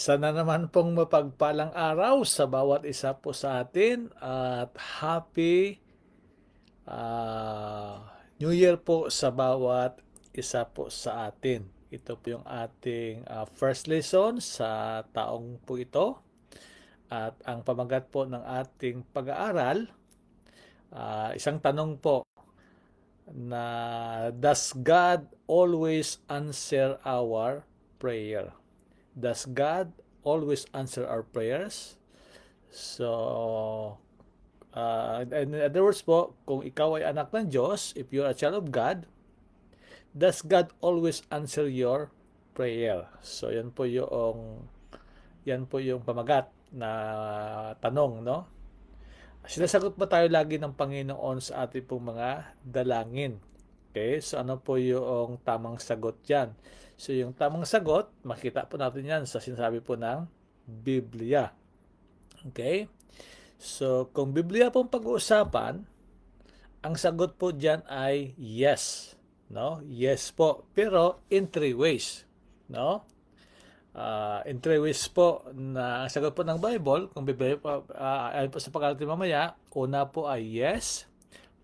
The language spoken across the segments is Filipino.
Isa na naman pong mapagpalang araw sa bawat isa po sa atin at happy New Year po sa bawat isa po sa atin. Ito po yung ating first lesson sa taong po ito at ang pamagat po ng ating pag-aaral, isang tanong po na does God always answer our prayer? Does God always answer our prayers? So, in other words po, kung ikaw ay anak ng Diyos, if you are a child of God, does God always answer your prayer? So, yan po yung pamagat na tanong, no? Sinasagot ba tayo lagi ng Panginoon sa ating pong mga dalangin? Okay, so ano po yung tamang sagot dyan? So yung tamang sagot, makita po natin yan sa sinasabi po ng Biblia. Okay? So kung Biblia pong pag-uusapan, ang sagot po dyan ay yes. No? Yes po. Pero in three ways. No? In three ways po na ang sagot po ng Bible, kung Biblia po, ayon po sa pag-aaral mamaya, una po ay yes,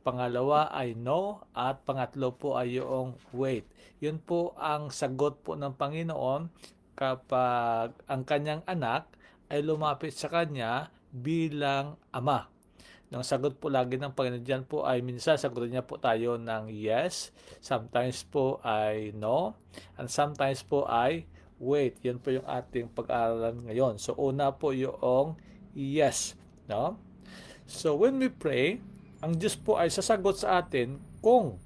pangalawa ay no, at pangatlo po ay yung wait. Yun po ang sagot po ng Panginoon kapag ang kanyang anak ay lumapit sa kanya bilang ama. Ang sagot po lagi ng Panginoon dyan po ay minsan sagutin niya po tayo ng yes, sometimes po ay no, and sometimes po ay wait. Yan po yung ating pag-aaralan ngayon. So una po yung yes, no? So when we pray, ang Diyos po ay sasagot sa atin kung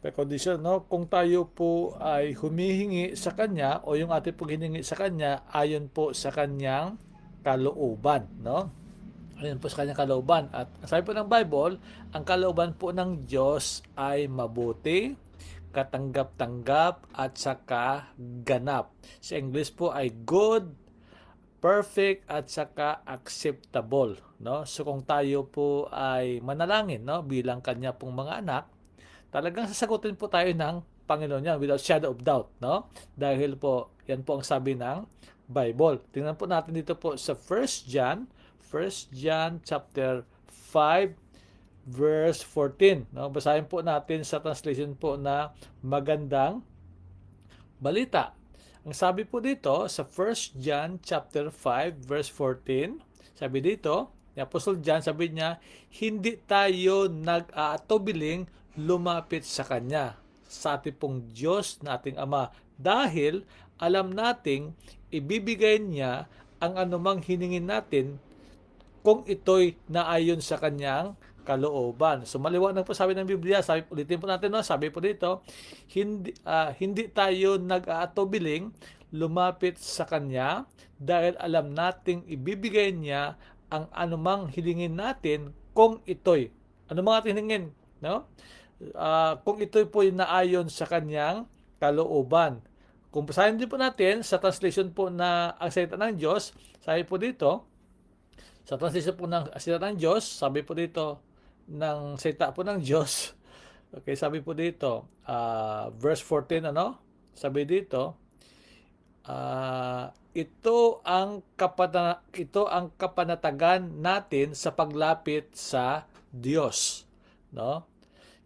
may condition, no? Kung tayo po ay humihingi sa Kanya o yung ating pong hiningi sa Kanya ayon po sa Kanyang kalooban, no? Ayon po sa Kanyang kalooban. At sabi po ng Bible, ang kalooban po ng Diyos ay mabuti, katanggap-tanggap at saka ganap. Sa English po ay good, perfect at saka acceptable, no? So kung tayo po ay manalangin, no, bilang kanya pong mga anak, talagang sasagutin po tayo ng Panginoon yan without shadow of doubt, no? Dahil po yan po ang sabi ng Bible. Tingnan po natin dito po sa First John chapter 5 verse 14, no? Basahin po natin sa translation po na Magandang Balita. Ang sabi po dito sa First John chapter 5 verse 14, sabi dito, ni Apostle John, sabi niya, hindi tayo nag-aatubiling lumapit sa Kanya, sa ating pong Diyos na ating Ama, dahil alam nating ibibigay niya ang anumang hiningin natin kung ito'y naayon sa Kanyang kalooban. So maliwanag po sabi ng Biblia, ulitin po natin, no? Sabi po dito, hindi tayo nag-aatubiling lumapit sa Kanya dahil alam nating ibibigay niya ang anumang hilingin natin kung ito'y, anumang ating hilingin, no? Kung ito'y po naayon sa Kanyang kalooban. Kung basahin din po natin sa translation po na ang salita ng Diyos, sabi po dito, sa translation po ng salita ng Diyos, sabi po dito, ng salita po ng Diyos, okay, sabi po dito, verse 14, ano? Sabi dito, ito ang kapanatagan natin sa paglapit sa Diyos, no?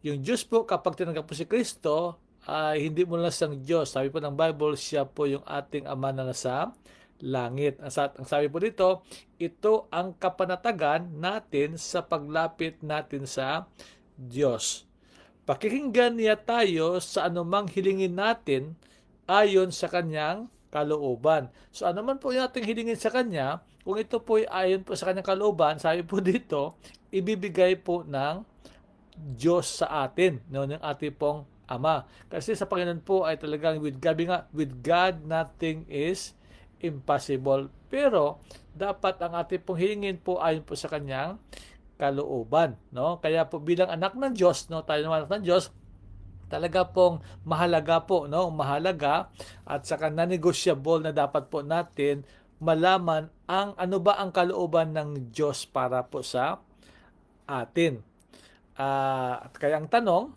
Yung Diyos po, kapag tinanggap po si Kristo, ay hindi mo lang siyang Diyos. Sabi po ng Bible, siya po yung ating Ama na nasa langit. Ang sabi po dito, ito ang kapanatagan natin sa paglapit natin sa Diyos. Pakikinggan niya tayo sa anumang hilingin natin ayon sa Kanyang kalooban. So anuman po yung ating hilingin sa Kanya, kung ito po ay ayon po sa Kanyang kalooban, sabi po dito, ibibigay po ng Diyos sa atin, no, ng ating pong Ama. Kasi sa Panginoon po ay talagang with God nothing is impossible. Pero dapat ang ating pong hilingin po ayon po sa Kanyang kalooban, no? Kaya po bilang anak ng Diyos, no, tayo naman anak ng Diyos, talaga pong mahalaga po, no? Mahalaga at saka non-negotiable na dapat po natin malaman ang ano ba ang kalooban ng Diyos para po sa atin. At kaya ang tanong,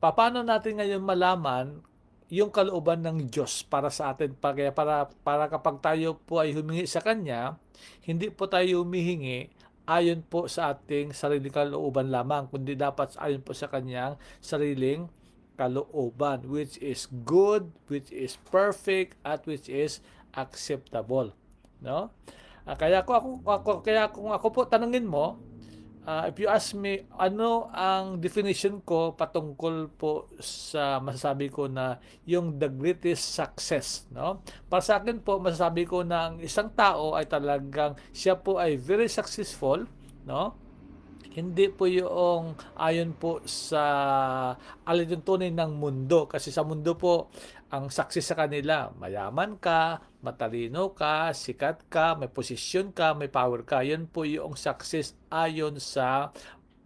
paano natin ngayon malaman yung kalooban ng Diyos para sa atin. Para kapag tayo po ay humingi sa Kanya, hindi po tayo humihingi ayon po sa ating sariling kalooban lamang, kundi dapat ayon po sa Kanyang sariling kalooban, which is good, which is perfect, at which is acceptable. No? Kaya kung ako po tanungin mo, if you ask me, ano ang definition ko patungkol po sa masasabi ko na yung the greatest success, no? Para sa akin po, masasabi ko na ang isang tao ay talagang siya po ay very successful, no? Hindi po yung ayon po sa alituntunin ng mundo. Kasi sa mundo po, ang success sa kanila, mayaman ka, matalino ka, sikat ka, may posisyon ka, may power ka. Yan po yung success ayon sa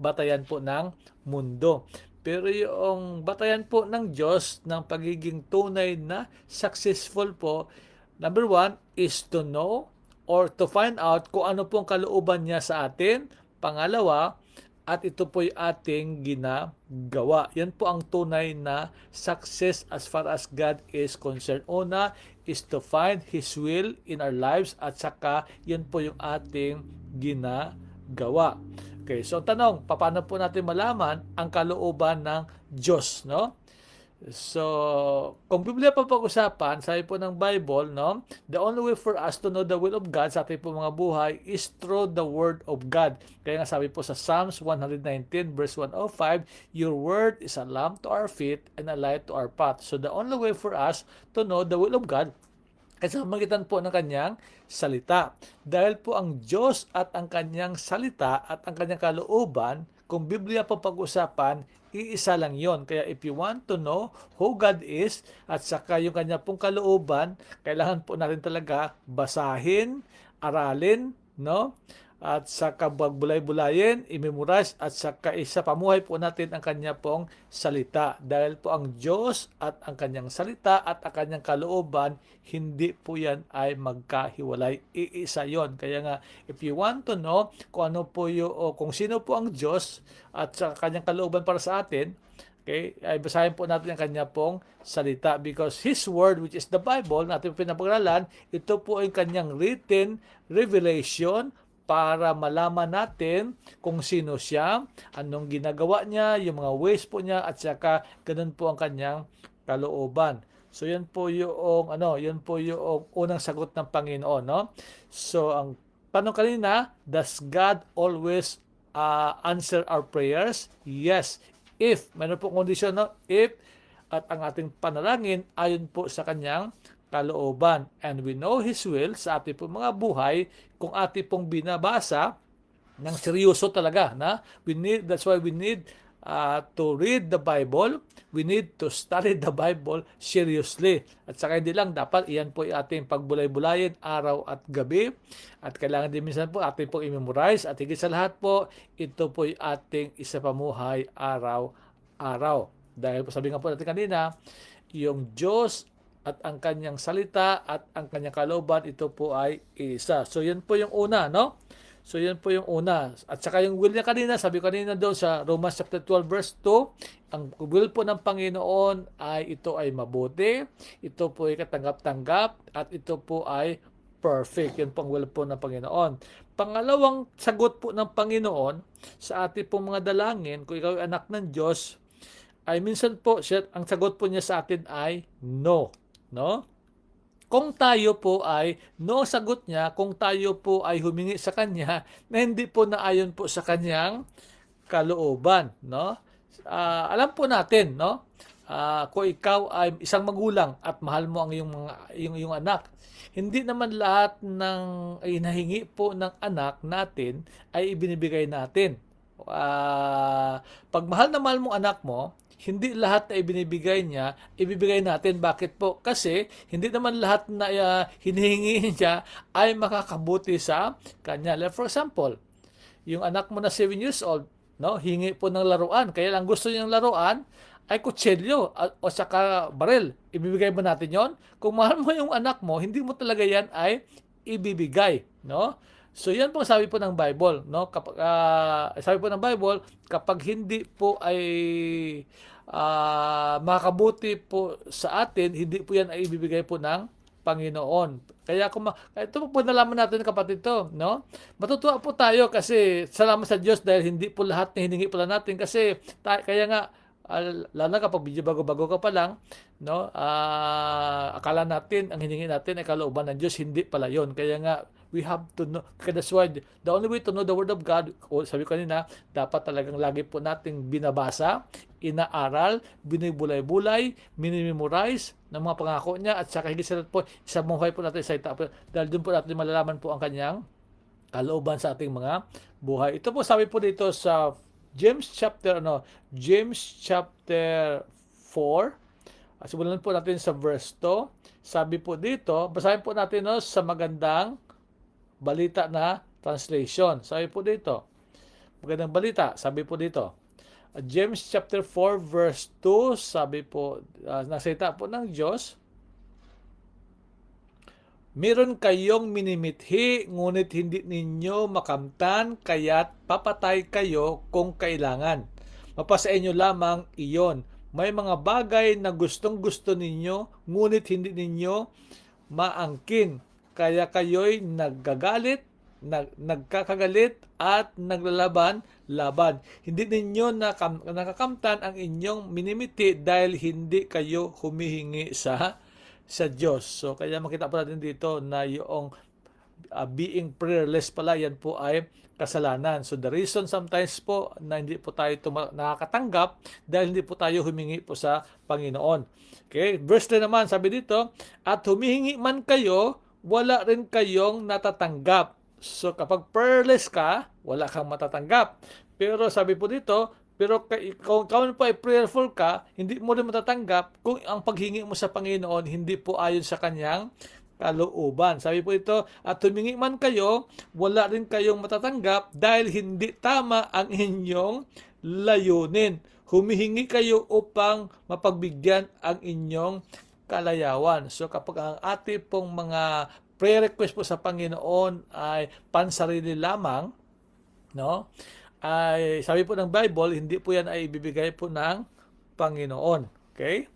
batayan po ng mundo. Pero yung batayan po ng Diyos ng pagiging tunay na successful po, number one is to know or to find out kung ano pong kalooban niya sa atin. Pangalawa, at ito po yung ating ginagawa. Yan po ang tunay na success as far as God is concerned. Una is to find His will in our lives at saka yan po yung ating ginagawa. Okay, so tanong, paano po natin malaman ang kalooban ng Diyos, no? So, kung Biblia pa pag-usapan, sabi po ng Bible, no, the only way for us to know the will of God sa ating po mga buhay is through the Word of God. Kaya nga sabi po sa Psalms 119 verse 105, your Word is a lamp to our feet and a light to our path. So, the only way for us to know the will of God ay sa pamagitan po ng kanyang salita. Dahil po ang Diyos at ang kanyang salita at ang kanyang kalooban, kung Biblia pa pag-usapan, iisa lang yon. Kaya if you want to know who God is at saka yung kanya pong kalooban, kailangan po natin talaga basahin, aralin, no? At saka bulay-bulayin, i-memorize at saka isa pamuhay po natin ang kanya pong salita. Dahil po ang Diyos at ang kanyang salita at ang kanyang kalooban, hindi po yan ay magkahiwalay. Iisa yon. Kaya nga, if you want to know kung ano po yung, o kung sino po ang Diyos at sa kanyang kalooban para sa atin, okay, ay basahin po natin ang kanya pong salita because His Word, which is the Bible, natin pinapag-aralan, ito po ay kanyang written revelation para malaman natin kung sino siya, anong ginagawa niya, yung mga ways po niya, at saka ganun po ang kanyang kalooban. So yan po yung yan po yung unang sagot ng Panginoon, no? So ang tanong kanina, does God always answer our prayers? Yes. If, mayroon po kondisyon, no? If, at ang ating panalangin ayon po sa kanyang kalooban. And we know His will sa ating pong mga buhay kung ating pong binabasa ng seryoso talaga. That's why we need to read the Bible. We need to study the Bible seriously. At saka hindi lang, dapat iyan po yung ating pagbulay-bulayin araw at gabi. At kailangan din minsan po ating pong i-memorize. At higit sa lahat po, ito po yung ating isa pamuhay araw-araw. Dahil po sabi nga po natin kanina, yung Diyos at ang kanyang salita at ang kanyang kalooban, ito po ay isa. So, yan po yung una, no? So, yan po yung una. At saka yung will niya kanina, sabi ko kanina doon sa Romans chapter 12 verse 2, ang will po ng Panginoon ay ito ay mabuti, ito po ay katanggap-tanggap, at ito po ay perfect. Yan po ang will po ng Panginoon. Pangalawang sagot po ng Panginoon sa ating pong mga dalangin, kung ikaw ay anak ng Diyos, ay minsan po, ang sagot po niya sa atin ay no. No? Kung tayo po ay no sagot niya, kung tayo po ay humingi sa kanya na hindi po naayon po sa kanyang kalooban, no? Alam po natin, no? Kung ikaw ay isang magulang at mahal mo ang iyong anak, hindi naman lahat ng hinahingi po ng anak natin ay ibinibigay natin. Pag mahal na mahal mo anak mo, hindi lahat na ibibigay natin. Bakit po? Kasi hindi naman lahat na hinihingi niya ay makakabuti sa kanya. Like for example, yung anak mo na 7 years old, no, hingi po ng laruan. Kaya lang gusto niyang laruan ay kutsilyo o saka baril. Ibibigay ba natin yon? Kung mahal mo yung anak mo, hindi mo talaga yan ay ibibigay, no? So yan po sabi po ng Bible, no? Sabi po ng Bible, kapag hindi po ay makabuti po sa atin, hindi po yan ay ibibigay po ng Panginoon. Kaya ito po nalaman natin kapatid to, no? Matutuwa po tayo kasi salamat sa Diyos dahil hindi po lahat na hiningi pala natin kasi kaya nga lalo na kapag medyo bago-bago ka pa lang, no? Akala natin ang hiningi natin ay kalooban ng Diyos, hindi pala 'yon. Kaya nga we have to know. That's why the only way to know the Word of God, sabi ko kanina, dapat talagang lagi po nating binabasa, inaaral, binibulay-bulay, minimemorize ng mga pangako niya at saka higit sa lahat po, isabuhay po natin sa ita. Dahil doon po natin malalaman po ang kanyang kalooban sa ating mga buhay. Ito po sabi po dito sa James chapter 4. Simulan po natin sa verse 2. Sabi po dito, basahin po natin sa magandang balita na translation. Sabi po dito, magandang balita, sabi po dito, James chapter 4 verse 2, sabi po, nasalita po ng Diyos, meron kayong minimithi, ngunit hindi ninyo makamtan, kaya't papatay kayo kung kailangan. Mapasa inyo lamang iyon. May mga bagay na gustong-gusto ninyo, ngunit hindi ninyo maangkin. Kaya kayo'y nagkakagalit at naglalaban-laban. Hindi ninyo nakakamtan ang inyong minimithi dahil hindi kayo humihingi sa Diyos. So, kaya makita po natin dito na yung being prayerless pala, yan po ay kasalanan. So, the reason sometimes po na hindi po tayo nakakatanggap dahil hindi po tayo humingi po sa Panginoon. Okay, verse 3 naman, sabi dito, at humihingi man kayo, wala rin kayong natatanggap. So, kapag prayerless ka, wala kang matatanggap. Pero sabi po dito, pero kung ikaw po ay prayerful ka, hindi mo rin matatanggap kung ang paghingi mo sa Panginoon hindi po ayon sa kanyang kalooban. Sabi po ito, at humingi man kayo, wala rin kayong matatanggap dahil hindi tama ang inyong layunin. Humihingi kayo upang mapagbigyan ang inyong kalayawan. So kapag ang ating pong mga prayer request po sa Panginoon ay pansarili lamang, no? Ay sabi po ng Bible, hindi po yan ay ibibigay po ng Panginoon. Okay?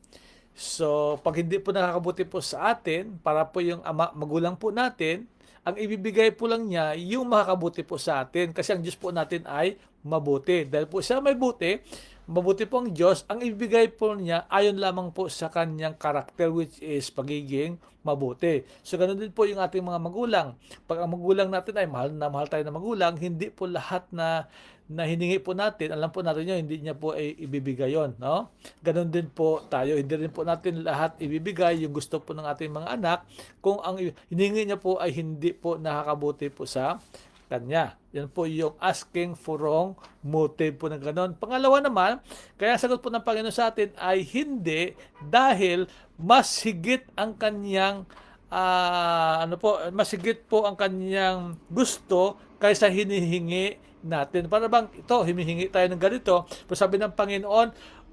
So, pag hindi po nakakabuti po sa atin, para po yung magulang po natin, ang ibibigay po lang niya yung makakabuti po sa atin kasi ang Diyos po natin ay mabuti. Dahil po siya may buti, mabuti po ang Diyos, ang ibibigay po niya ayon lamang po sa kanyang karakter which is pagiging mabuti. So, ganun din po yung ating mga magulang. Pag ang magulang natin ay mahal na mahal tayo na magulang, hindi po lahat na hiningi po natin, alam po natin yun, hindi niya po ay ibibigay yun, no? Ganun din po tayo, hindi rin po natin lahat ibibigay yung gusto po ng ating mga anak kung ang hiningi niya po ay hindi po nakakabuti po sa kanya. Yan po yung asking for wrong motive po ng ganun. Pangalawa naman, kaya sagot po ng Panginoon sa atin ay hindi dahil mas higit ang kanyang mas higit po ang kanyang gusto kaysa hinihingi natin. Para bang ito, himihingi tayo ng ganito. Pero sabi ng Panginoon,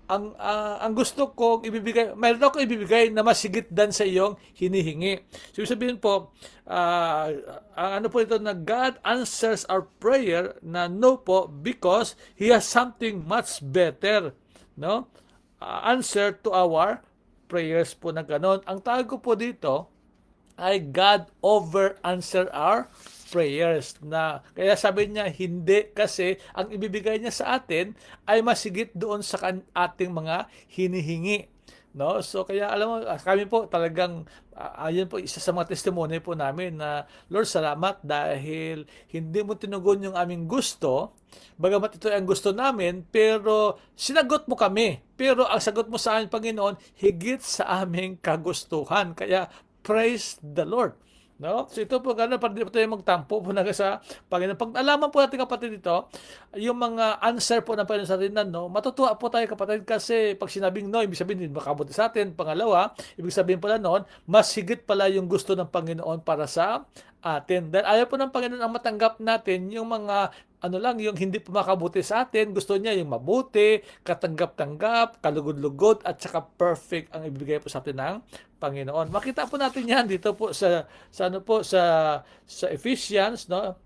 ang gusto kong ibibigay, mayroon ako ibibigay na mas higit dan sa iyong hinihingi. So, sabihin po, ang po ito na God answers our prayer na no po because He has something much better. No? Answer to our prayers po na ganon. Ang tawag ko po dito ay God over answer our prayers. Na kaya sabi niya hindi kasi ang ibibigay niya sa atin ay masigit doon sa ating mga hinihingi, no? So kaya alam mo, kami po talagang ayun po isa sa mga testimony po namin na Lord, salamat dahil hindi mo tinugon yung aming gusto, bagamat ito ay ang gusto namin, pero sinagot mo kami. Pero ang sagot mo sa amin, Panginoon, higit sa aming kagustuhan. Kaya praise the Lord. No? So ito po gano'n, para di po tayo magtampo po na sa Panginoon. Pag alaman po natin kapatid ito, yung mga answer po ng Panginoon sa atin no, matutuwa po tayo kapatid kasi pag sinabing no, ibig sabihin hindi makabuti sa atin. Pangalawa, ibig sabihin pala noon, mas higit pala yung gusto ng Panginoon para sa atin. Dahil ayaw po ng Panginoon ang matanggap natin yung mga yung hindi po makabuti sa atin. Gusto niya yung mabuti, katanggap-tanggap, kalugod-lugod, at saka perfect ang ibibigay po sa atin ng Panginoon. Makita po natin yan dito po sa Ephesians, no?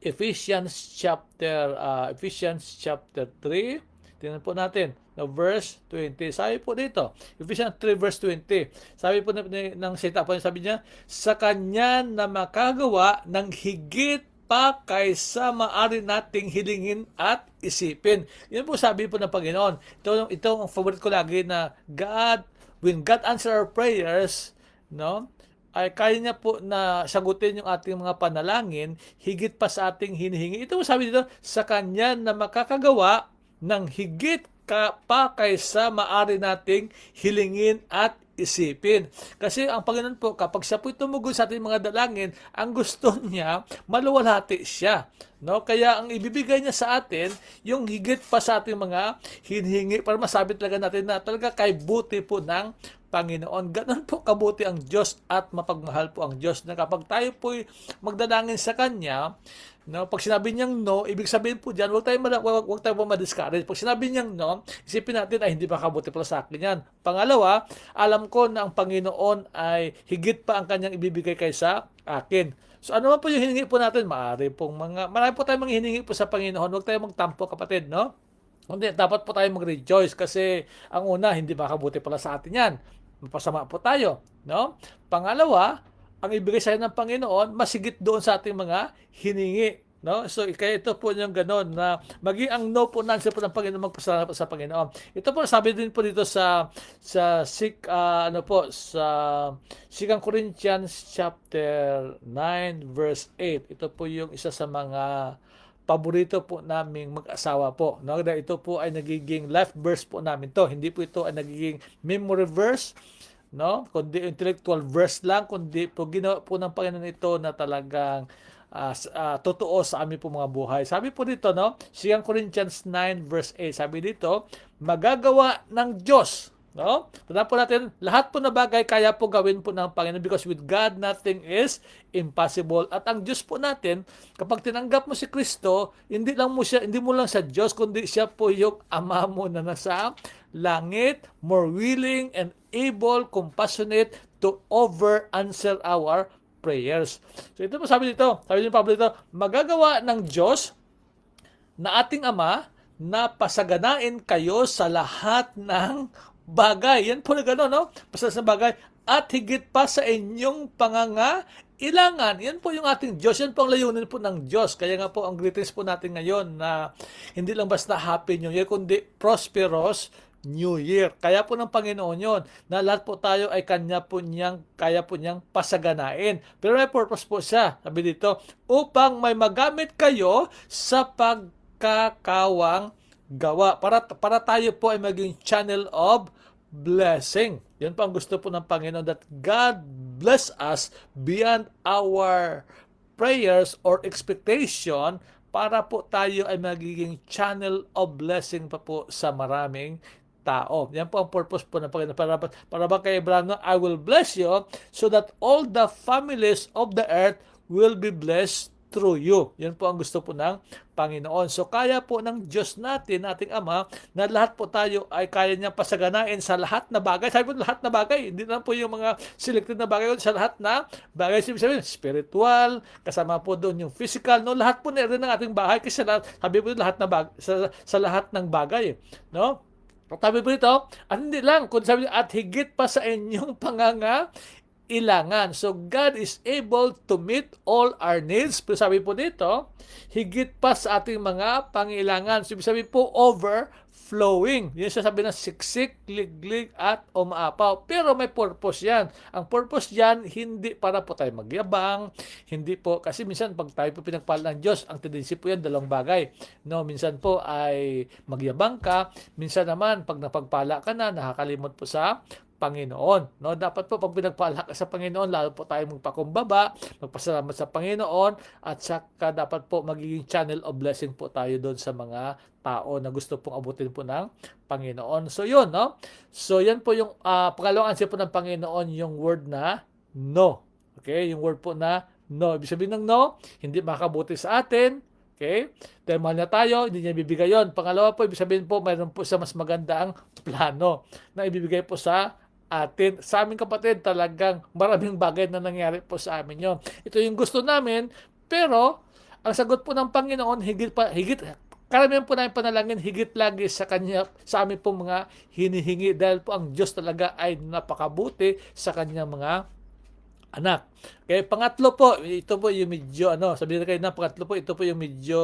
Ephesians chapter 3 Tingnan po natin. No, verse 20. Sabi po dito, Ephesians 3 verse 20. Sabi po ng St. Apostol, sabi niya, sa Kanya na makagawa ng higit pa kaysa maaari nating hilingin at isipin. Yan po sabi po ng Panginoon. Ito ang favorite ko lagi na when God answer our prayers, no, ay kaya niya po na sagutin yung ating mga panalangin higit pa sa ating hinihingi. Ito sabi dito, sa Kanya na makakagawa ng higit pa kaysa maaari nating hilingin at isipin. Kasi ang Panginoon po, kapag siya po tumugon sa ating mga dalangin, ang gusto niya, maluwalhati siya. No? Kaya ang ibibigay niya sa atin, yung higit pa sa ating mga hinihingi para masabi talaga natin na talaga kay buti po ng Panginoon. Ganun po kabuti ang Diyos at mapagmahal po ang Diyos na kapag tayo po magdalangin sa Kanya, no, pag sinabi niyang no, ibig sabihin po diyan, wag tayo ma-discourage. Pag sinabi niyang no, isipin natin ay hindi pa kabuti pala sa akin yan. Pangalawa, alam ko na ang Panginoon ay higit pa ang kanyang ibibigay kaysa akin. So ano man po yung hiningi po natin, marami po tayong mga hiningi po sa Panginoon. Wag tayong magtampo, kapatid, no? Hindi, dapat po tayo mag-rejoice kasi ang una, hindi makabuti pala sa atin yan. Mapasama po tayo, no? Pangalawa, ang ibigay sa ng Panginoon, masigit doon sa ating mga hiningi. No? So, kaya ito po yung gano'n na maging ang no po nandiyan po ng Panginoon, magpasalamat po sa Panginoon. Ito po, sabi din po dito sa 2 Corinthians chapter 9 verse 8. Ito po yung isa sa mga paborito po naming mag-asawa po. No? Ito po ay nagiging life verse po namin to. Hindi po ito ay nagiging memory verse, no? Kundi intellectual verse lang, kundi po ginawa po ng Panginoon ito na talagang totoo sa aming po mga buhay. Sabi po dito, no? 2 Corinthians 9 verse 8. Sabi dito, magagawa ng Diyos, no? Tandaan po natin, lahat po na bagay kaya po gawin po ng Panginoon because with God nothing is impossible. At ang Diyos po natin, kapag tinanggap mo si Kristo, hindi mo lang sa Diyos, kundi siya po yung Ama mo na nasa langit, more willing and able, compassionate to answer our prayers. So ito po sabi ni Pablo dito, magagawa ng Diyos na ating Ama na pasaganain kayo sa lahat ng bagay. Yan po na gano'n, no? Pasaganain sa bagay at higit pa sa inyong pangangailangan. Yan po yung ating Diyos. Yan po ang layunin po ng Diyos. Kaya nga po ang greetings po natin ngayon na hindi lang basta Happy New Year, kundi prosperous New Year. Kaya po ng Panginoon yon na lahat po tayo ay kaya po niyang pasaganain. Pero may purpose po siya. Sabi dito, upang may magamit kayo sa pagkakawang gawa. Para tayo po ay maging channel of blessing. Yan po ang gusto po ng Panginoon, that God bless us beyond our prayers or expectation para po tayo ay magiging channel of blessing pa po sa maraming tao. Yan po ang purpose po ng Panginoon. Para ba kay Abraham, I will bless you so that all the families of the earth will be blessed through you. Yan po ang gusto po ng Panginoon. So kaya po ng Diyos natin, ating Ama, na lahat po tayo ay kaya niyang pasaganain sa lahat na bagay. Sabi po lahat na bagay. Hindi lang po yung mga selected na bagay, sa lahat na bagay. Sabihin, spiritual, kasama po doon yung physical, no? Lahat po na rin ng ating bahay kasi sabi po lahat na bagay, sa lahat ng bagay, no? Sabi po ito, at hindi lang, kung sabi at higit pa sa inyong pangangailangan. So, God is able to meet all our needs. Pero sabi po dito, higit pa sa ating mga pangailangan. So, sabi po, overflowing. Yun siya sabi ng siksik, liglig, at umaapaw. Pero may purpose yan. Ang purpose yan, hindi para po tayo magyabang. Hindi po, kasi minsan pag tayo po pinagpala ng Diyos, ang tendency po yan, dalawang bagay. No, minsan po ay magyabang ka. Minsan naman, pag napagpala ka na, nakakalimot po sa Panginoon. No, dapat po pag pinagpala ka sa Panginoon, lalo po tayo magpakumbaba, magpasalamat sa Panginoon, at saka dapat po magiging channel of blessing po tayo doon sa mga tao na gusto pong abutin po ng Panginoon. So yun, no? So yan po yung pangalawang answer po ng Panginoon, yung word na no. Okay, yung word po na no. Ibig sabihin ng no, hindi makabuti sa atin. Okay? Dahil mahal na tayo, hindi niya ibibigay yun. Pangalawa po, ibig sabihin po, mayroon po sa mas maganda ang plano na ibibigay po sa atin. Sa aming kapatid, talagang maraming bagay na nangyari po sa amin yun. Ito yung gusto namin, pero ang sagot po ng Panginoon, higit karamihan po namin panalangin higit lagi sa kanya, sa amin pong mga hinihingi dahil po ang Diyos talaga ay napakabuti sa kanyang mga anak. Kaya pangatlo po, ito po yung medyo sabihin na kayo na pangatlo po, ito po yung medyo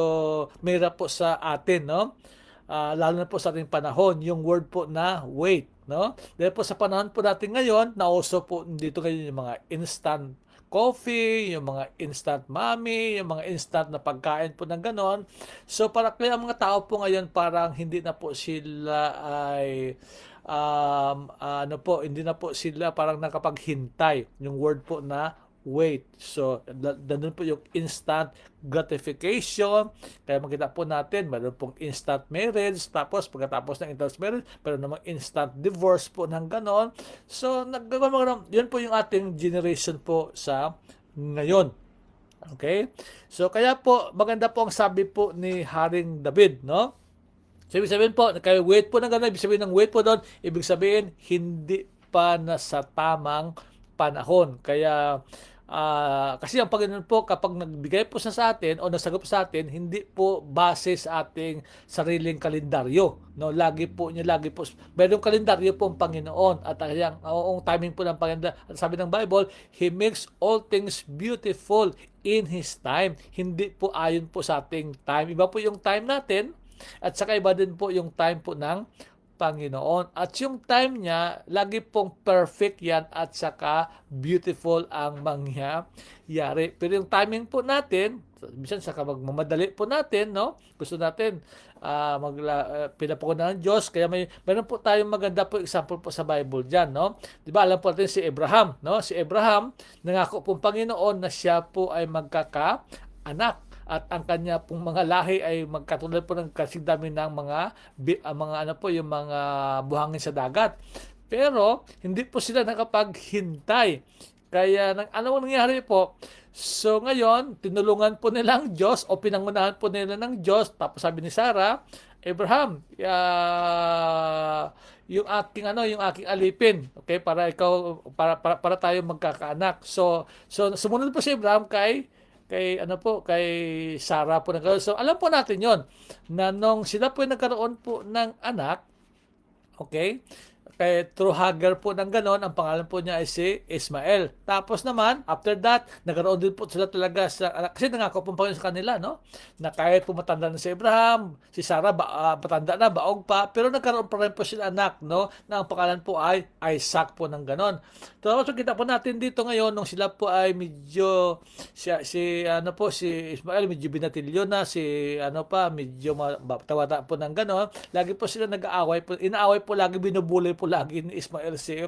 mahirap po sa atin, no? Lalo na po sa ating panahon, yung word po na wait, no? Dahil po sa panahon po natin ngayon, nauso po dito ngayon yung mga instant coffee, yung mga instant mommy, yung mga instant na pagkain po ng ganon. So para kaya ang mga tao po ngayon parang hindi na po sila ay hindi na po sila parang nakapaghintay yung word po na wait. So, doon po yung instant gratification. Kaya makita po natin, mayroon pong instant marriage, tapos pagkatapos ng instant marriage, pero namang instant divorce po ng ganon. So, yun po yung ating generation po sa ngayon. Okay? So, kaya po, maganda po ang sabi po ni Haring David, no? So, ibig sabihin po, kaya wait po ng gano'n, ibig sabihin ng wait po doon, ibig sabihin, hindi pa na sa tamang panahon. Kaya, kasi ang Panginoon po, kapag nagbigay po sa atin o nasagot sa atin, hindi po base sa ating sariling kalendaryo. No? Lagi po, mayroong kalendaryo po ang Panginoon. At ang timing po ng Panginoon, sabi ng Bible, He makes all things beautiful in His time. Hindi po ayon po sa ating time. Iba po yung time natin, at saka iba din po yung time po ng Panginoon. At yung time niya, lagi pong perfect yan at saka beautiful ang mangyayari. Pero yung timing po natin, minsan saka magmamadali po natin, no? Gusto natin pinapakunan ng Diyos. Kaya mayroon po tayong maganda po example po sa Bible dyan, no? Diba, alam po natin si Abraham, no? Si Abraham, nangako pong Panginoon na siya po ay magkakaanak. At ang kanya pong mga lahi ay magkatulad po ng kasing dami ng yung mga buhangin sa dagat. Pero hindi po sila nakapaghintay. Kaya ano nangyari po? So ngayon, tinulungan po nila ang Diyos o pinangunahan po nila ng Diyos. Tapos sabi ni Sarah, Abraham, yung aking alipin, okay, para tayo magkakaanak. So sumunod po si Abraham kay Sarah po nagkaroon. So alam po natin yon na nung sila po nagkaroon po ng anak, okay, through Hagar po ng ganon, ang pangalan po niya ay si Ismael. Tapos naman, after that, nagkaroon din po sila talaga sa anak. Kasi nangako po Panginoon sa kanila, no? Na kahit po matanda na si Abraham, si Sarah, matanda na, baog pa, pero nagkaroon pa rin po sila anak, no? Na ang pangalan po ay Isaac po ng ganon. Tapos kita po natin dito ngayon, nung sila po ay medyo, si Ismael, medyo binatilyo na, medyo tawata po ng ganon. Lagi po sila nag-aaway po, inaaway po lagi, binubulay po lagi ni Ismael si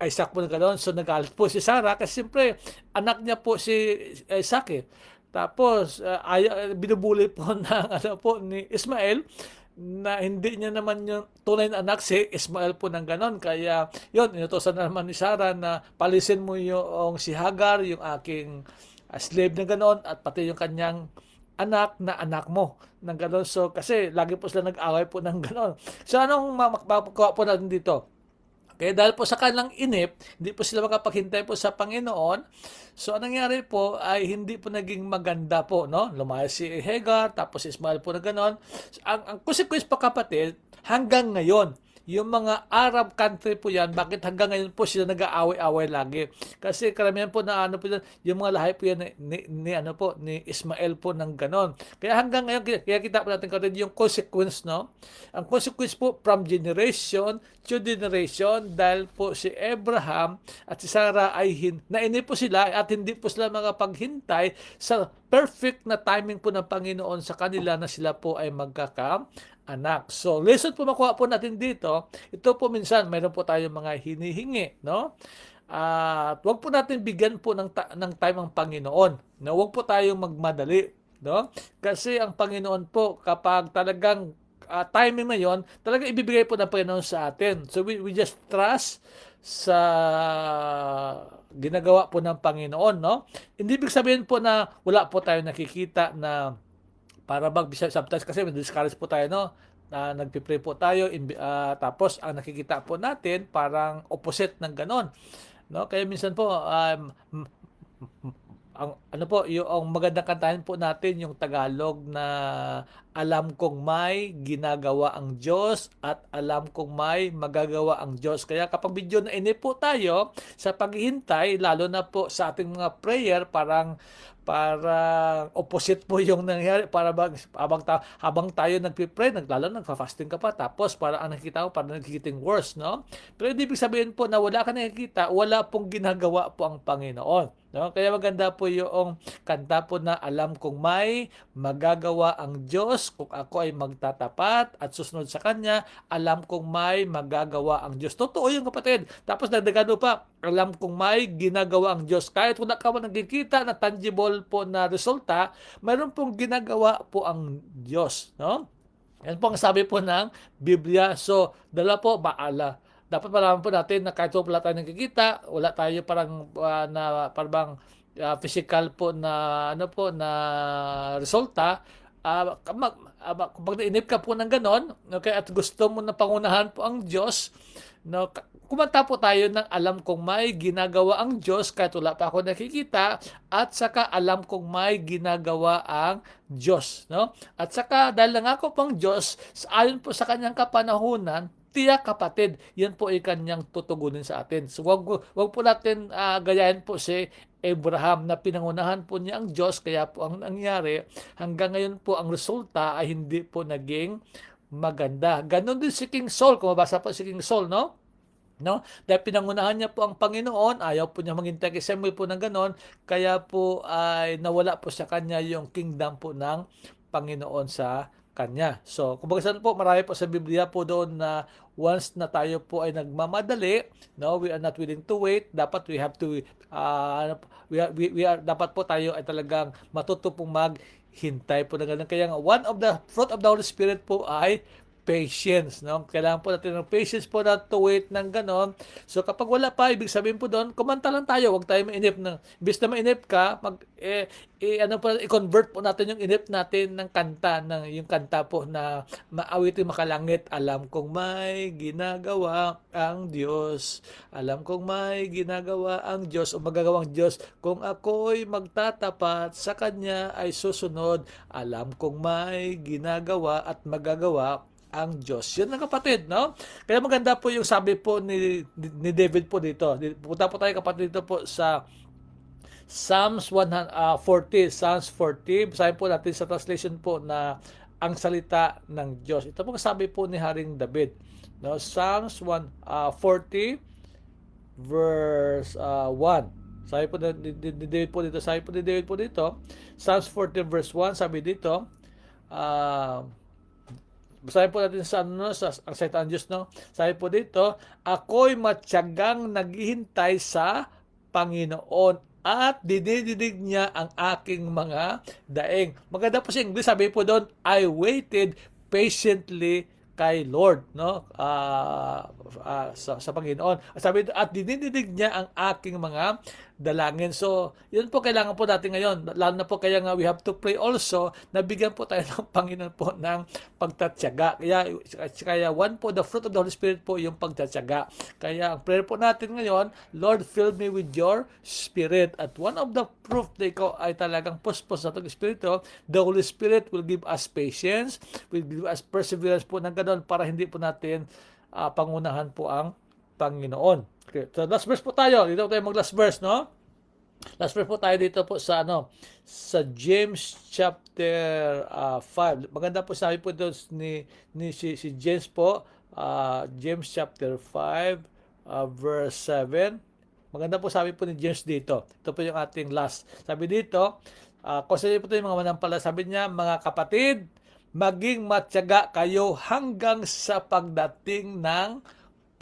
Isaac po na ganoon. So nagalit po si Sarah kasi siyempre anak niya po si Isaac eh. Tapos binubulay po ni Ismael na hindi niya naman yung tunay na anak si Ismael po ng ganon. Kaya yun, inutosan na naman ni Sarah na palisin mo yung si Hagar, yung aking slave na ganon, at pati yung kanyang anak na anak mo ng gano'n. So, kasi lagi po sila nag-away po ng gano'n. So, anong makukuha po natin dito? Okay, dahil po sa kanilang inip, hindi po sila makapaghintay po sa Panginoon. So, anong nangyari po ay hindi po naging maganda po, no? Lumayas si Hagar, tapos Ismael po na gano'n. So, ang consequence po kapatid, hanggang ngayon, yung mga Arab country po yan, bakit hanggang ngayon po sila nag-aaway-away lagi? Kasi karamihan po na yung mga lahi po yan ni Ismael po ng ganon. Kaya hanggang ngayon, kaya kita po natin kapatid yung consequence, no? Ang consequence po from generation to generation, dahil po si Abraham at si Sarah ay nainip po sila at hindi po sila makapaghintay sa perfect na timing po ng Panginoon sa kanila na sila po ay magkakaanak. So, lesson po makuha po natin dito, ito po minsan, mayroon po tayong mga hinihingi, no? At wag po natin bigyan po ng time ang Panginoon. No? Wag po tayong magmadali, no? Kasi ang Panginoon po, kapag talagang timing na yon, talagang ibibigay po ng Panginoon sa atin. So, we just trust sa ginagawa po ng Panginoon, no? Hindi ibig sabihin po na wala po tayo nakikita na para sometimes kasi discourage po tayo, no? Nagpipray po tayo, tapos ang nakikita po natin parang opposite ng ganon, no? Kaya minsan po ang ano po, yung magandang kantahin po natin yung Tagalog na alam kong may ginagawa ang Diyos at alam kong may magagawa ang Diyos. Kaya kapag medyo nainip po tayo sa paghihintay, lalo na po sa ating mga prayer, parang opposite po yung nangyari. Para habang tayo nagpipray, lalo nagfa-fasting ka pa, tapos para ang nakikita ko, parang nagkikiting worse, no? Pero hindi ibig sabihin po na wala ka nakikita, wala pong ginagawa po ang Panginoon. No? Kaya maganda po yung kanta po na alam kong may magagawa ang Diyos kung ako ay magtatapat at susunod sa Kanya, alam kong may magagawa ang Diyos. Totoo yung kapatid. Tapos nagdagano pa, alam kong may ginagawa ang Diyos. Kahit wala ka man nagkikita na tangible po na resulta, mayroon pong ginagawa po ang Diyos. No? Yan po ang sabi po ng Biblia. So, dala po, baala. Dapat malaman po natin na kahit wala tayo nakikita, wala tayo parang physical po na resulta, kapag nainip ka po ng ganon, okay, at gusto mo na pangunahan po ang Diyos, no, kumanta po tayo ng alam kong may ginagawa ang Diyos kahit wala pa ako nakikita, at saka alam kong may ginagawa ang Diyos, no? At saka dahil nangako pang Diyos, ayon po sa kanyang kapanahunan, tiyak kapatid, yan po ay kanyang tutugunin sa atin. So wag po natin gayahin po si Abraham na pinangunahan po niya ang Diyos, kaya po ang nangyari, hanggang ngayon po ang resulta ay hindi po naging maganda. Ganon din si King Saul, kung mabasa po si King Saul, no? Dahil pinangunahan niya po ang Panginoon, ayaw po niya maghintay kay Samuel po ng ganon, kaya po ay nawala po sa kanya yung kingdom po ng Panginoon sa kanya. So, kumbaga po, marami po sa Biblia po doon na once na tayo po ay nagmamadali, no, we are not willing to wait, dapat we have to dapat po tayo ay talagang matuto pong maghintay po ng ganun. Kaya one of the fruit of the Holy Spirit po ay patience, no? Kailangan po natin ng patience po na to wait ng ganon. So kapag wala pa, ibig sabihin po doon, kumanta lang tayo, huwag tayo mainip na. Imbis na mainip ka, i-convert po natin yung inip natin ng kanta, yung kanta po na maawitin makalangit. Alam kong may ginagawa ang Diyos. Alam kong may ginagawa ang Diyos o magagawang Diyos. Kung ako'y magtatapat sa Kanya ay susunod. Alam kong may ginagawa at magagawa ang Diyos. Yun ang kapatid, no? Kaya maganda po yung sabi po ni David po dito. Punta po tayo kapatid dito po sa Psalms 40. Psalms 40. Basahin po natin sa translation po na ang salita ng Diyos. Ito po sabi po ni Haring David. No? Psalms 40 verse 1. Sabi po ni David po dito, Psalms 40 verse 1, sabi dito, basahin po natin sa ang salita ng Diyos, no? Sabi po dito, ako'y matyagang naghihintay sa Panginoon at dinidinig niya ang aking mga daing. Maganda po sa English, sabi po doon, I waited patiently kay Lord, no? Sa Panginoon. Sabi dito, at dinidinig niya ang aking mga dalangin. So, yun po kailangan po natin ngayon. Lalo na po kaya nga we have to pray also na bigyan po tayo ng Panginoon po ng pagtatyaga. Kaya one po, the fruit of the Holy Spirit po yung pagtatyaga. Kaya ang prayer po natin ngayon, Lord, fill me with your Spirit. At one of the proof na ikaw ay talagang puspos sa itong Espiritu, the Holy Spirit will give us patience, will give us perseverance po ng ganun para hindi po natin pangunahan po ang Panginoon. Okay, so last verse po tayo. Dito tayo mag-last verse, no? Last verse po tayo dito po sa sa James chapter 5. Maganda po sabi po doon si James po, James chapter 5 verse 7. Maganda po sabi po ni James dito. Ito po yung ating last. Sabi dito, consider po ito yung mga manampala. Sabi niya, mga kapatid, maging matyaga kayo hanggang sa pagdating ng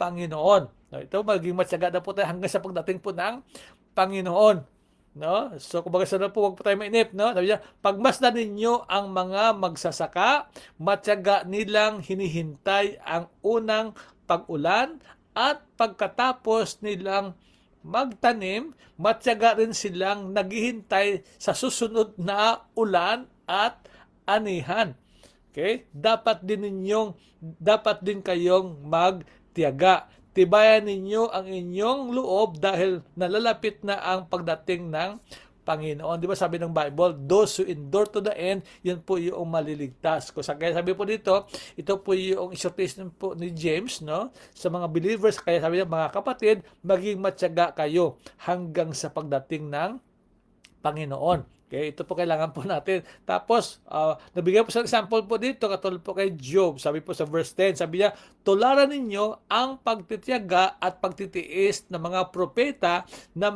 Panginoon. No, ito, maging matyaga na po tayo hanggang sa pagdating po ng Panginoon. No? So, kumbaga sa po, huwag po tayo mainip. No? Sabi niya, pagmasdan ninyo ang mga magsasaka, matyaga nilang hinihintay ang unang pag-ulan at pagkatapos nilang magtanim, matyaga rin silang naghihintay sa susunod na ulan at anihan. Okay? Dapat din kayong magtiyaga. Tibayan ninyo ang inyong loob dahil nalalapit na ang pagdating ng Panginoon. Di ba sabi ng Bible, those who endure to the end, yun po yung maliligtas. Kaya sabi po dito, ito po yung exhortation po ni James, no, sa mga believers. Kaya sabi niya, mga kapatid, maging matyaga kayo hanggang sa pagdating ng Panginoon. Okay, ito po kailangan po natin. Tapos, nabigyan po sa example po dito, katulad po kay Job. Sabi po sa verse 10, sabi niya, tularan ninyo ang pagtitiyaga at pagtitiis ng mga propeta na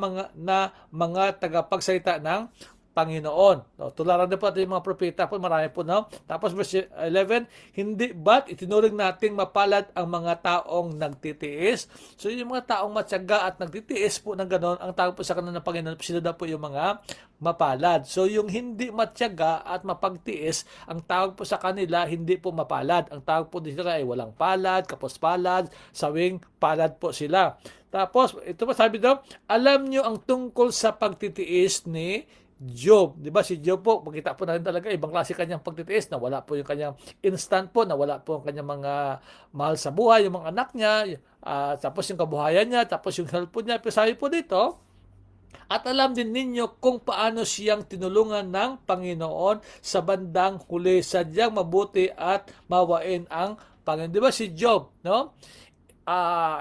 mga tagapagsalita ng Panginoon. No, tularan din po natin yung mga propeta po, marami po, no? Tapos verse 11, hindi ba't itinuring nating mapalad ang mga taong nagtitiis? So yung mga taong matyaga at nagtitiis po ng gano'n, ang tawag po sa kanila ng Panginoon, sila daw po yung mga mapalad. So yung hindi matyaga at mapagtiis, ang tawag po sa kanila, hindi po mapalad. Ang tawag po sila ay walang palad, kapos palad, sawing palad po sila. Tapos, ito pa sabi daw, alam nyo ang tungkol sa pagtitiis ni Job. Di ba si Job po, makita po natin talaga ibang klase kanyang pagtitiis, na wala po yung kanyang instant po, na wala po yung kanyang mga mahal sa buhay, yung mga anak niya, tapos yung kabuhayan niya, tapos yung health po niya. Pero sabi po dito, at alam din ninyo kung paano siyang tinulungan ng Panginoon sa bandang huli, sadyang mabuti at mawain ang Panginoon. Di ba si Job, no?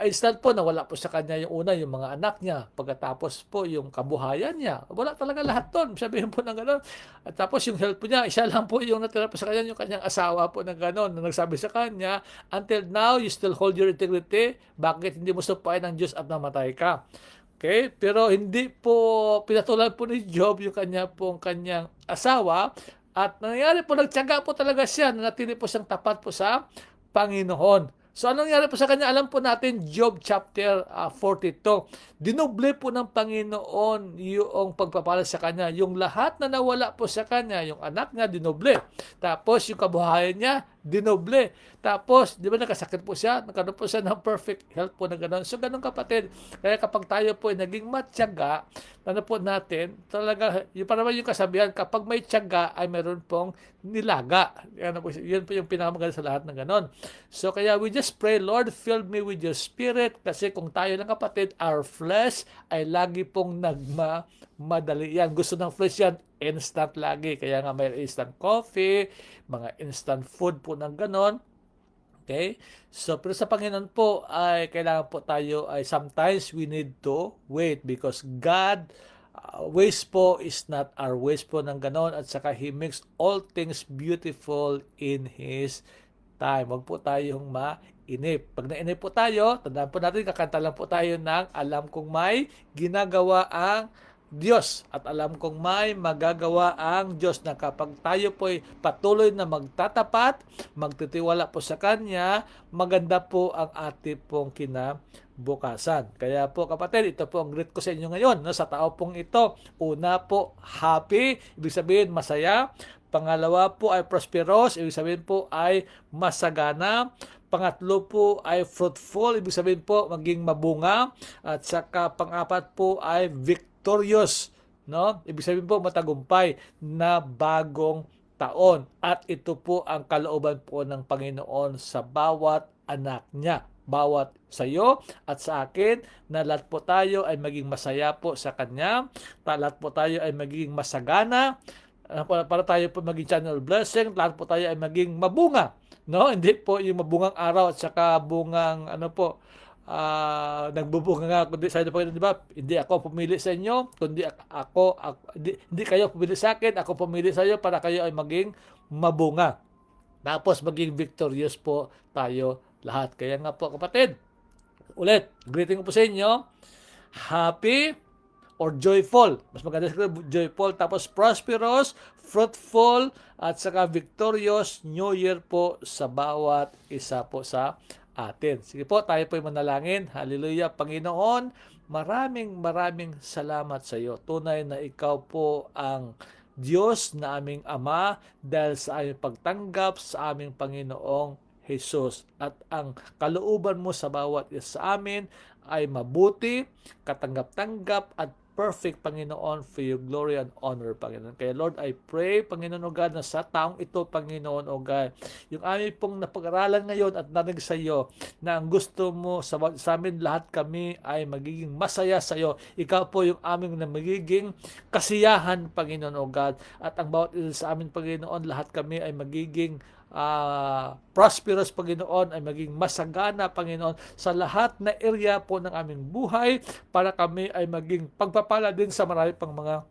Instant po na wala po sa kanya yung una, yung mga anak niya. Pagkatapos po yung kabuhayan niya. Wala talaga lahat doon. Sabihin po ng gano'n. At tapos yung health po niya, isa lang po yung natira po sa kanya, yung kanyang asawa po ng gano'n, na nagsabi sa kanya, until now, you still hold your integrity. Bakit hindi mo supain ng Diyos at namatay ka? Okay? Pero hindi po pinatulan po ni Job yung kanyang asawa. At nangyari po, nagtiyaga po talaga siya, na natili po siyang tapat po sa Panginoon. So, anong nangyari po sa kanya? Alam po natin, Job chapter 42. Dinoble po ng Panginoon yung pagpapala sa kanya. Yung lahat na nawala po sa kanya, yung anak niya, dinoble. Tapos, yung kabuhayan niya, dinoble. Tapos, di ba nakasakit po siya? Nagkaroon po siya ng perfect health po na gano'n. So, gano'n kapatid. Kaya kapag tayo po ay naging matyaga, ano po natin, talaga, yung parang yung kasabihan, kapag may tiyaga, ay meron pong nilaga. Yan po yung pinakamaganda sa lahat ng gano'n. So, kaya we just pray, Lord, fill me with your spirit. Kasi kung tayo lang kapatid, our flesh ay lagi pong nagmamadali yan. Gusto ng flesh yan, instant lagi. Kaya nga may instant coffee, mga instant food po ng gano'n. Okay? So, pero sa Panginoon po, ay kailangan po tayo ay sometimes we need to wait because God ways po is not our ways po ng ganon, at saka He makes all things beautiful in His time. Huwag po tayong mainip. Pag nainip po tayo, tandaan po natin, kakanta lang po tayo ng alam kong may ginagawa ang Diyos at alam kong may magagawa ang Diyos, na kapag tayo po ay patuloy na magtatapat, magtitiwala po sa Kanya, maganda po ang ating pong kinabukasan. Kaya po kapatid, ito po ang greet ko sa inyo ngayon, no? Sa tao pong ito, una po, happy, ibig sabihin masaya. Pangalawa po ay prosperous, ibig sabihin po ay masagana. Pangatlo po ay fruitful, ibig sabihin po maging mabunga. At saka pang-apat po ay victorious, no? Ibig sabihin po matagumpay na bagong taon. At ito po ang kalooban po ng Panginoon sa bawat anak niya. Bawat sa iyo at sa akin, na lahat po tayo ay maging masaya po sa Kanya. Lahat po tayo ay maging masagana. Para tayo po maging channel blessing. Lahat po tayo ay maging mabunga. No, hindi po yung mabungang araw at saka bungang nagbubunga nga kundi sa inyo, di ba? Hindi ako pumili sa inyo, kundi hindi kayo pumili sa akin, ako pumili sa inyo para kayo ay maging mabunga. Tapos maging victorious po tayo lahat. Kaya nga po kapatid, ulit, greeting ko po sa inyo, happy or joyful. Mas maganda sa joyful, tapos prosperous, fruitful, at saka victorious New Year po sa bawat isa po sa atin. Sige po, tayo po manalangin. Hallelujah. Panginoon, maraming salamat sa iyo. Tunay na ikaw po ang Diyos na aming Ama dahil sa aming pagtanggap sa aming Panginoong Jesus. At ang kalooban mo sa bawat isa sa amin ay mabuti, katanggap-tanggap at perfect, Panginoon, for your glory and honor, Panginoon. Kaya Lord, I pray, Panginoon o God, na sa taong ito, Panginoon o God, yung aming pong napag-aralan ngayon at narinig sa iyo, na ang gusto mo sa amin lahat kami ay magiging masaya sa iyo. Ikaw po yung aming na magiging kasiyahan, Panginoon o God. At ang bawat isa sa amin, Panginoon, lahat kami ay magiging prosperous, Panginoon, ay maging masagana, Panginoon, sa lahat na area po ng aming buhay, para kami ay maging pagpapala din sa marami pang mga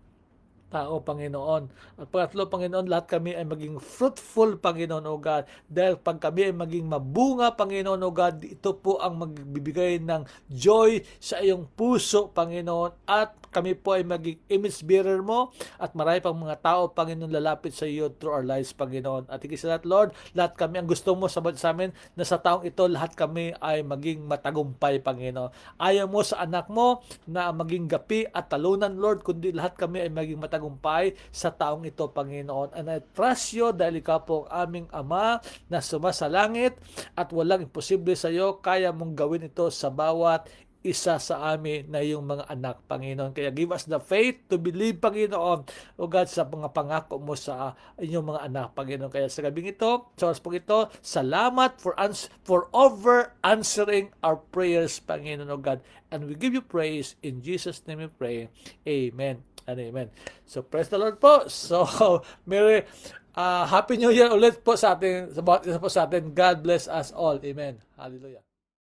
tao, Panginoon. At pangatlo, Panginoon, lahat kami ay maging fruitful, Panginoon o God. Dahil pag kami ay maging mabunga, Panginoon o God, ito po ang magbibigay ng joy sa iyong puso, Panginoon. At kami po ay maging image bearer mo at marami pang mga tao, Panginoon, lalapit sa iyo through our lives, Panginoon. At higit sa lahat, Lord, lahat kami, ang gusto mo sa amin, na sa taong ito, lahat kami ay maging matagumpay, Panginoon. Ayaw mo sa anak mo na maging gapi at talunan, Lord, kundi lahat kami ay maging matagumpay sa taong ito, Panginoon. And I trust you dahil ikaw po ang aming Ama na sumasalangit at walang imposible sa iyo. Kaya mong gawin ito sa bawat isa sa amin na yung mga anak, Panginoon. Kaya give us the faith to believe, Panginoon, o God, sa mga pangako mo sa inyong mga anak, Panginoon. Kaya sa gabing ito, sa oras po ito, salamat for over answering our prayers, Panginoon, o God. And we give you praise. In Jesus' name we pray. Amen and amen. So, praise the Lord po. So, Merry Happy New Year ulit po sa atin, sa bawat isa po sa atin. God bless us all. Amen. Hallelujah.